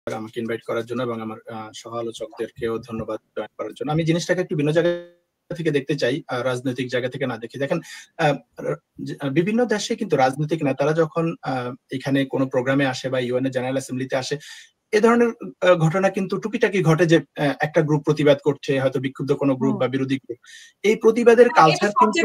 আমাকে ইনভাইট করার জন্য এবং আমার সহ আলোচকদেরকেও ধন্যবাদ জয়েন করার জন্য। আমি জিনিসটাকে একটু ভিন্ন জায়গা থেকে দেখতে চাই, রাজনৈতিক জায়গা থেকে না দেখে। দেখেন, বিভিন্ন দেশে কিন্তু রাজনৈতিক নেতারা যখন এখানে কোনো প্রোগ্রামে আসে বা ইউএন এর জেনারেল অ্যাসেম্বলিতে আসে, এ ধরনের ঘটনা কিন্তু টুকিটাকি ঘটে যে একটা গ্রুপ প্রতিবাদ করছে, হয়তো বিক্ষুব্ধ কোনো গ্রুপ বা বিরোধী গ্রুপ। এই প্রতিবাদের কালচার কিন্তু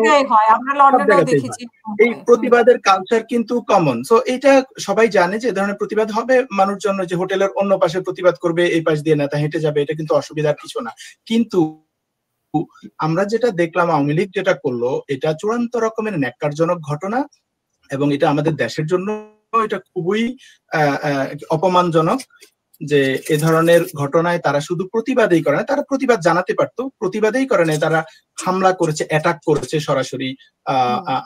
এই প্রতিবাদের কালচার কিন্তু কমন। সো এটা সবাই জানে যে ধরনের প্রতিবাদ হবে, মানুষজন যে হোটেলের অন্য পাশে প্রতিবাদ করবে, এই পাশ দিয়ে নেতা হেঁটে যাবে, এটা কিন্তু অসুবিধার কিছু না। কিন্তু আমরা যেটা দেখলাম, আওয়ামী লীগ যেটা করলো, এটা চূড়ান্ত রকমের ন্যাক্কারজনক ঘটনা এবং এটা আমাদের দেশের জন্য এটা খুবই অপমানজনক যে এ ধরনের ঘটনায় তারা শুধু প্রতিবাদেই করে না, তারা প্রতিবাদ জানাতে পারতো, প্রতিবাদেই করে না, তারা হামলা করেছে, অ্যাটাক করেছে সরাসরি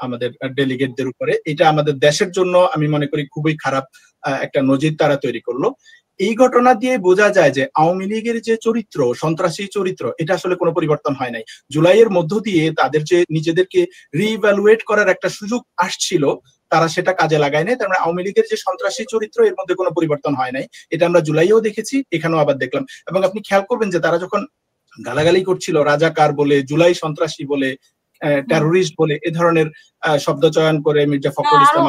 আমাদের ডেলিগেটদের উপরে। এটা আমাদের দেশের জন্য আমি মনে করি খুবই খারাপ একটা নজির তারা তৈরি করলো। এই ঘটনা দিয়ে বোঝা যায় যে আওয়ামী লীগের যে চরিত্র, সন্ত্রাসী চরিত্র, এটা আসলে কোনো পরিবর্তন হয় নাই। জুলাইয়ের মধ্য দিয়ে তাদের যে নিজেদেরকে রিইভ্যালুয়েট করার একটা সুযোগ আসছিল, তারা সেটা কাজে লাগায় নাই। তার মানে আওয়ামী লীগের যে সন্ত্রাসী চরিত্র, এর মধ্যে কোনো পরিবর্তন হয় নাই। এটা আমরা জুলাইয়েও দেখেছি, এখানেও আবার দেখলাম। এবং আপনি খেয়াল করবেন যে তারা যখন গালাগালি করছিল, রাজাকার বলে, জুলাই সন্ত্রাসী বলে, টেরোরিস্ট বলে, এ ধরনের শব্দ চয়ন করে মির্জা ফখরুল ইসলাম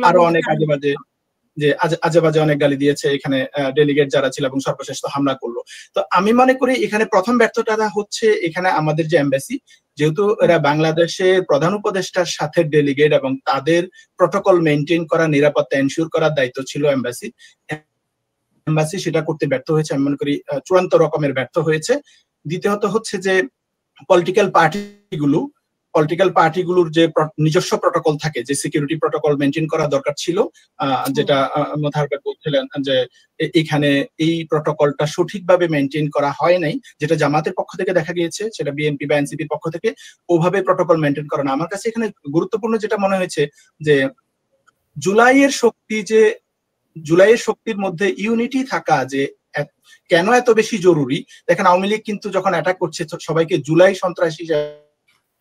আরো অনেক আজে বাজে অনেক গালি দিয়েছে এখানে ডেলিগেট যারা ছিল, এবং সর্বশেষ তো হামলা করলো। তো আমি মনে করি এখানে প্রথম ব্যর্থতা হচ্ছে এখানে আমাদের যে এমবাসি, যেহেতু এরা বাংলাদেশের প্রধান উপদেষ্টার সাথে ডেলিগেট এবং তাদের প্রটোকল মেনটেন করা, নিরাপত্তা এনশিওর করার দায়িত্ব ছিল এমবাসি সেটা করতে ব্যর্থ হয়েছে। আমি মনে করি চূড়ান্ত রকমের ব্যর্থ হয়েছে। দ্বিতীয়ত হচ্ছে যে পলিটিক্যাল পার্টিগুলোর যে নিজস্ব প্রটোকল থাকে, যে সিকিউরিটি প্রটোকল মেনটেন করা দরকার ছিল, যেটা মোতাহার ভাই বলছিলেন যে এখানে এই প্রটোকলটা সঠিকভাবে মেনটেন করা হয় নাই, যেটা জামাতের পক্ষ থেকে দেখা গিয়েছে, সেটা বিএনপি বা এনসিপির পক্ষ থেকে ওভাবে প্রটোকল মেনটেন করা না। আমার কাছে এখানে গুরুত্বপূর্ণ যেটা মনে হয়েছে যে জুলাইয়ের শক্তির মধ্যে ইউনিটি থাকা যে কেন এত বেশি জরুরি। দেখেন, আওয়ামী লীগ কিন্তু যখন অ্যাটাক করছে সবাইকে জুলাই সন্ত্রাসী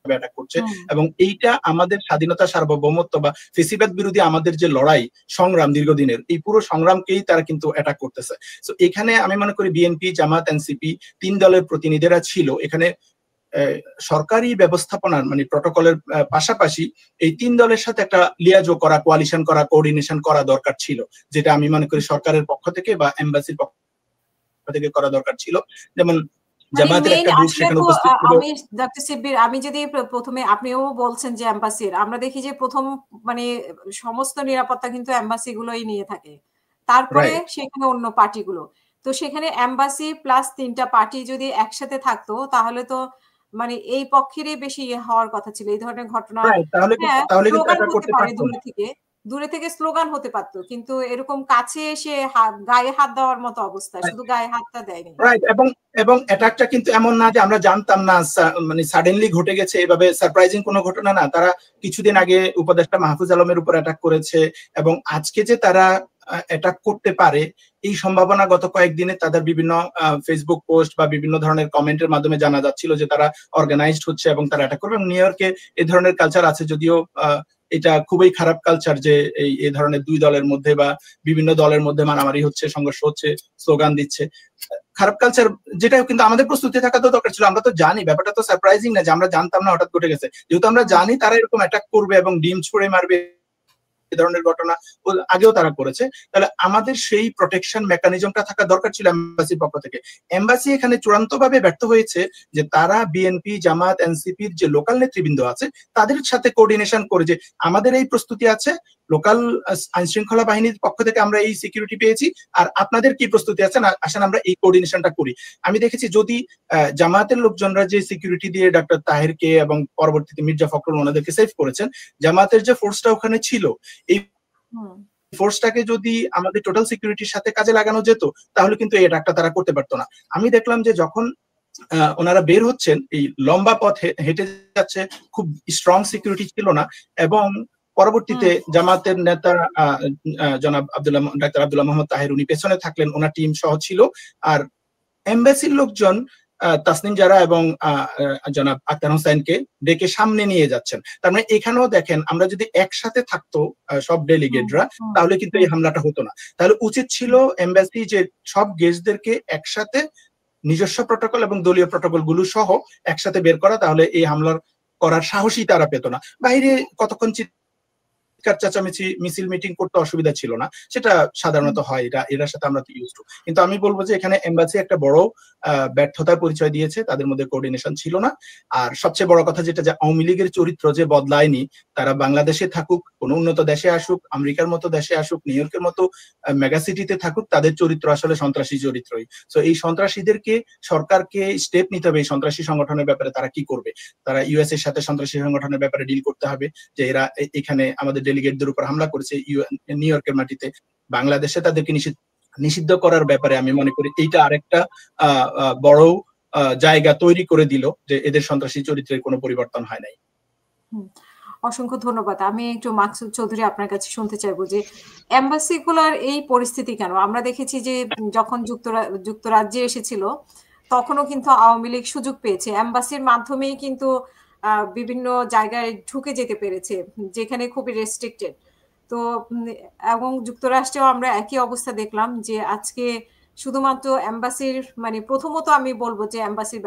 অ্যাটাক করছে, এবং এইটা আমাদের স্বাধীনতা, সার্বভৌমত্ব বা ফেসিবাদ বিরোধী আমাদের যে লড়াই সংগ্রাম দীর্ঘদিনের, এই পুরো সংগ্রামকেই তারা কিন্তু অ্যাটাক করতেছে। তো এখানে আমি মনে করি বিএনপি, জামাত, এনসিপি 3 দলের প্রতিনিধিরা ছিল এখানে। সরকারি ব্যবস্থাপনার মানে প্রটোকলের পাশাপাশি এই 3 দলের সাথে একটা লিয়াজো করা, কোয়ালিশন করা, কোঅর্ডিনেশন করা দরকার ছিল, যেটা আমি মনে করি সরকারের পক্ষ থেকে বা এমবাসির পক্ষ থেকে করা দরকার ছিল। যেমন জামাতের একটা গ্রুপ সেখানে উপস্থিত ছিল। আমি ডক্টর সিব্বির, আমি যদি প্রথমে, আপনিও বলছেন যে এমবাসির, আমরা দেখি যে প্রথম মানে সমস্ত নিরাপত্তা কিন্তু এমবাসি গুলোই নিয়ে থাকে, তারপরে সেখানে অন্য পার্টিগুলো। তো সেখানে এমবাসি প্লাস 3টা পার্টি যদি একসাথে থাকতো, তাহলে তো মানে এই পক্ষেরই বেশি হওয়ার কথা ছিল এই ধরনের ঘটনা। দূরে থেকে স্লোগান হতে পারতো, কিন্তু এরকম কাছে এসে গায়ে হাত দেওয়ার মতো অবস্থা, শুধু গায়ে হাতটা দেয়নি। রাইট, এবং অ্যাটাকটা কিন্তু এমন না যে আমরা জানতাম না, মানে সাডেনলি ঘটে গেছে, এভাবে সারপ্রাইজিং কোনো ঘটনা না। তারা কিছুদিন আগে উপদেষ্টা মাহফুজ আলমের উপর অ্যাটাক করেছে, এবং আজকে যে তারা অ্যাটাক করতে পারে এই সম্ভাবনা গত কয়েকদিনে তাদের বিভিন্ন ফেসবুক পোস্ট বা বিভিন্ন ধরনের কমেন্টের মাধ্যমে জানা যাচ্ছিল যে তারা অর্গানাইজড হচ্ছে এবং তারা অ্যাটাক করবে। নিউ ইয়র্কে এই ধরনের কালচার আছে, যদিও এটা খুবই খারাপ কালচার যে এই ধরনের 2 দলের মধ্যে বা বিভিন্ন দলের মধ্যে মারামারি হচ্ছে, সংঘর্ষ হচ্ছে, স্লোগান দিচ্ছে, খারাপ কালচার, যেটা কিন্তু আমাদের প্রস্তুতি থাকা তো দরকার ছিল। আমরা তো জানি, ব্যাপারটা তো সারপ্রাইজিং না যে আমরা জানতাম না, হঠাৎ ঘটে গেছে। যেহেতু আমরা জানি তারা এরকম অ্যাটাক করবে এবং ডিম ছুড়ে মারবে, এই ধরনের ঘটনা আগেও তারা করেছে, তাহলে আমাদের সেই প্রোটেকশন মেকানিজমটা থাকা দরকার ছিল এমবাসির পক্ষ থেকে। এমবাসি এখানে চূড়ান্তভাবে ব্যর্থ হয়েছে যে তারা বিএনপি, জামাত, এনসিপির যে লোকাল নেতৃবৃন্দ আছে তাদের সাথে কোঅর্ডিনেশন করে যে আমাদের এই প্রস্তুতি আছে, লোকাল আইন শৃঙ্খলা বাহিনীর পক্ষ থেকে আমরা এই সিকিউরিটি পেয়েছি, আর আপনাদের কি প্রস্তুতি আছে না, আসেন আমরা এই কোঅর্ডিনেশনটা করি। আমি দেখেছি যদি জামায়াতের লোকজনরা যে সিকিউরিটি দিয়ে ডক্টর তাহেরকে এবং পরবর্তীতে মির্জা ফখরুল ওনাদেরকে সেভ করেছেন, জামায়াতের যে ফোর্সটা ওখানে ছিল, এই ফোর্সটাকে যদি আমাদের টোটাল সিকিউরিটির সাথে কাজে লাগানো যেত, তাহলে কিন্তু এই অ্যাটাকটা তারা করতে পারতো না। আমি দেখলাম যে যখন ওনারা বের হচ্ছেন, এই লম্বা পথ হেঁটে যাচ্ছে, খুব স্ট্রং সিকিউরিটি ছিল না, এবং পরবর্তীতে জামাতের নেতা জনাব ডাক্তার আব্দুল্লাহ মোহাম্মদ তাহের উনি পেছনে থাকলেন, ওনার টিম সহ ছিল, আর এমবাসির লোকজন তাসনিম জারা এবং জনাব আক্তার হোসেনকে ডেকে সামনে নিয়ে যাচ্ছেন। তার মানে এখানেও দেখেন আমরা যদি একসাথে থাকতো সব ডেলিগেটরা, তাহলে কিন্তু এই হামলাটা হতো না। তাহলে উচিত ছিল এমবাসি যে সব গেস্টদেরকে একসাথে নিজস্ব প্রটোকল এবং দলীয় প্রটোকল গুলো সহ একসাথে বের করা, তাহলে এই হামলার করার সাহসই তারা পেত না। বাইরে কতক্ষণ চেঁচামেচি মিছিল মিটিং করতে অসুবিধা ছিল না, সেটা সাধারণত হয়, এটার সাথে আমরা ইউজ টু। কিন্তু আমি বলবো যে এখানে এমবাসি একটা বড় ব্যর্থতার পরিচয় দিয়েছে, তাদের মধ্যে কোঅর্ডিনেশন ছিল না। আর সবচেয়ে বড় কথা যেটা, যে আওয়ামী লীগের চরিত্র যে বদলায়নি, তারা বাংলাদেশে থাকুক, কোন উন্নত দেশে আসুক, আমেরিকার মতো দেশে আসুক, নিউ ইয়র্কের মতো মেগা সিটিতে থাকুক, তাদের চরিত্র আসলে সন্ত্রাসী চরিত্রই। তো এই সন্ত্রাসীদেরকে সরকারকে স্টেপ নিতে হবে এই সন্ত্রাসী সংগঠনের ব্যাপারে তারা কি করবে। তারা ইউএস এর সাথে সন্ত্রাসী সংগঠনের ব্যাপারে ডিল করতে হবে, যে এরা এখানে আমাদের ডেলিগেটদের উপর হামলা করেছে নিউ ইয়র্কের মাটিতে, বাংলাদেশে তাদেরকে নিষিদ্ধ করার ব্যাপারে আমি মনে করি এইটা আরেকটা বড় জায়গা তৈরি করে দিল, যে এদের সন্ত্রাসী চরিত্রের কোনো পরিবর্তন হয় নাই। অসংখ্য ধন্যবাদ। আমি একটু মাকসুদ চৌধুরী আপনার কাছে শুনতে চাইবো যে এমবাসি গুলার এই পরিস্থিতি কেন? আমরা দেখেছি যে যখন যুক্তরাজ্যে এসেছিল তখনও কিন্তু আওয়ামী লীগ সুযোগ পেয়েছে, এমবাসির মাধ্যমেই কিন্তু বিভিন্ন জায়গায় ঢুকে যেতে পেরেছে যেখানে খুবই রেস্ট্রিক্টেড। তো এবং যুক্তরাষ্ট্রেও আমরা একই অবস্থা দেখলাম, যে আজকে শুধুমাত্র এমবাসির মানে প্রথমত আমি বলবো যে এমবাসির